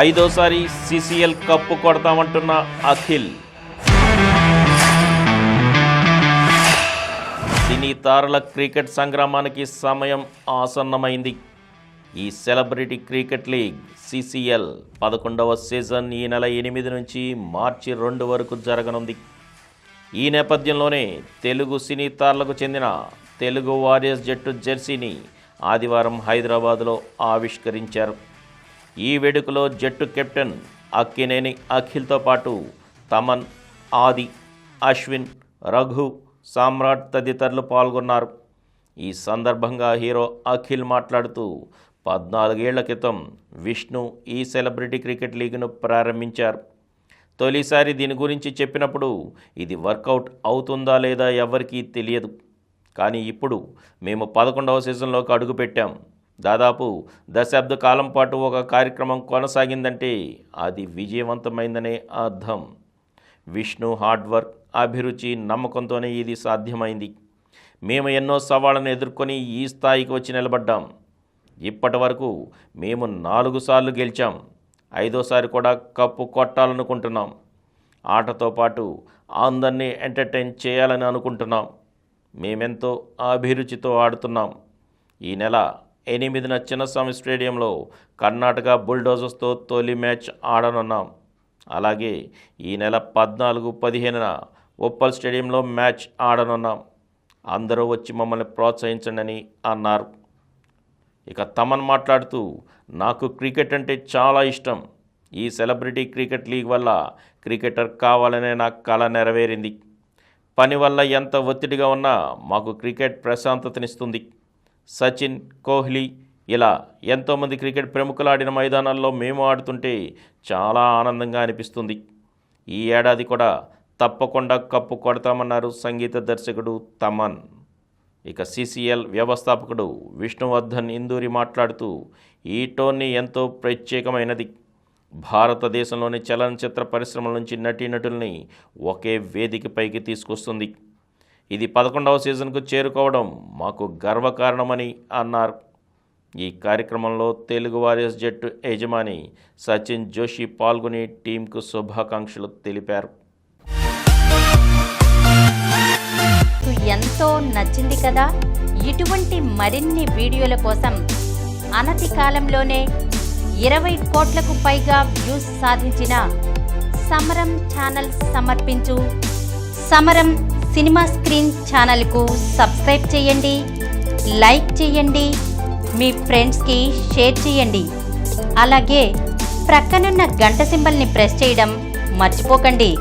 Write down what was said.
ఐదోసారి CCL cup కొడతామంటున్న అఖిల్. సినీ తారల క్రికెట్ సంగ్రామానికి సమయం ఆసన్నమైంది. ఈ సెలబ్రిటీ క్రికెట్ లీగ్ సిసిఎల్ 11వ సీజన్ ఈ నెల 8 నుంచి మార్చి 2 వరకు జరగనుంది. ఈ నేపథ్యంలోనే తెలుగు సినీ తారలకు చెందిన తెలుగు వారియర్స్ జట్టు జెర్సీని ఆదివారం హైదరాబాద్లో ఆవిష్కరించారు. ఈ వేడుకలో జట్టు కెప్టెన్ అక్కినేని అఖిల్తో పాటు తమన్, ఆది, అశ్విన్, రఘు, సామ్రాట్ తదితరులు పాల్గొన్నారు. ఈ సందర్భంగా హీరో అఖిల్ మాట్లాడుతూ 14 ఏళ్ల క్రితం విష్ణు ఈ సెలబ్రిటీ క్రికెట్ లీగ్ను ప్రారంభించారు. తొలిసారి దీని గురించి చెప్పినప్పుడు ఇది వర్కౌట్ అవుతుందా లేదా ఎవరికీ తెలియదు. కానీ ఇప్పుడు మేము 11వ సీజన్లోకి అడుగుపెట్టాం. దాదాపు దశాబ్ద కాలం పాటు ఒక కార్యక్రమం కొనసాగిందంటే అది విజయవంతమైందనే అర్థం. విష్ణు హార్డ్ వర్క్, అభిరుచి, నమ్మకంతోనే ఇది సాధ్యమైంది. మేము ఎన్నో సవాళ్లను ఎదుర్కొని ఈ స్థాయికి వచ్చి నిలబడ్డాం. ఇప్పటి వరకు మేము 4 సార్లు గెలిచాం. 5వసారి కూడా కప్పు కొట్టాలనుకుంటున్నాం. ఆటతో పాటు అందరినీ ఎంటర్టైన్ చేయాలని అనుకుంటున్నాం. మేమెంతో అభిరుచితో ఆడుతున్నాం. ఈ నెల 8న చిన్నస్వామి స్టేడియంలో కర్ణాటక బుల్డోజర్స్తో తొలి మ్యాచ్ ఆడనున్నాం. అలాగే ఈ నెల 14, 15న ఉప్పల్ స్టేడియంలో మ్యాచ్ ఆడనున్నాం. అందరూ వచ్చి మమ్మల్ని ప్రోత్సహించండి అని అన్నారు. ఇక తమన్ మాట్లాడుతూ, నాకు క్రికెట్ అంటే చాలా ఇష్టం. ఈ సెలబ్రిటీ క్రికెట్ లీగ్ వల్ల క్రికెటర్ కావాలనే నా కల నెరవేరింది. పని వల్ల ఎంత ఒత్తిడిగా ఉన్నా మాకు క్రికెట్ ప్రశాంతతనిస్తుంది. సచిన్, కోహ్లీ ఇలా ఎంతోమంది క్రికెట్ ప్రముఖులు ఆడిన మైదానాల్లో మేము ఆడుతుంటే చాలా ఆనందంగా అనిపిస్తుంది. ఈ ఏడాది కూడా తప్పకుండా కప్పు కొడతామన్నారు సంగీత దర్శకుడు తమన్. ఇక సిసిఎల్ వ్యవస్థాపకుడు విష్ణువర్ధన్ ఇందూరి మాట్లాడుతూ, ఈ టోర్నీ ఎంతో ప్రత్యేకమైనది. భారతదేశంలోని చలనచిత్ర పరిశ్రమల నుంచి నటీనటుల్ని ఒకే వేదికపైకి తీసుకొస్తుంది. ఇది 11వ సీజన్కు చేరుకోవడం మాకు గర్వకారణమని అన్నారు. ఈ కార్యక్రమంలో తెలుగు వారియర్స్ జట్టు యజమాని సచిన్ జోషి పాల్గొని టీంకు శుభాకాంక్షలు తెలిపారు. ఎంతో నచ్చింది కదా. ఇటువంటి మరిన్ని వీడియోల కోసం అనతి కాలంలోనే 20 కోట్లకు పైగా వ్యూస్ సాధించిన సమరం ఛానల్ సమర్పించు సమరం సినిమా స్క్రీన్ ఛానల్కు సబ్స్క్రైబ్ చేయండి, లైక్ చేయండి, మీ ఫ్రెండ్స్కి షేర్ చేయండి. అలాగే ప్రక్కనున్న గంట సింబల్ని ప్రెస్ చేయడం మర్చిపోకండి.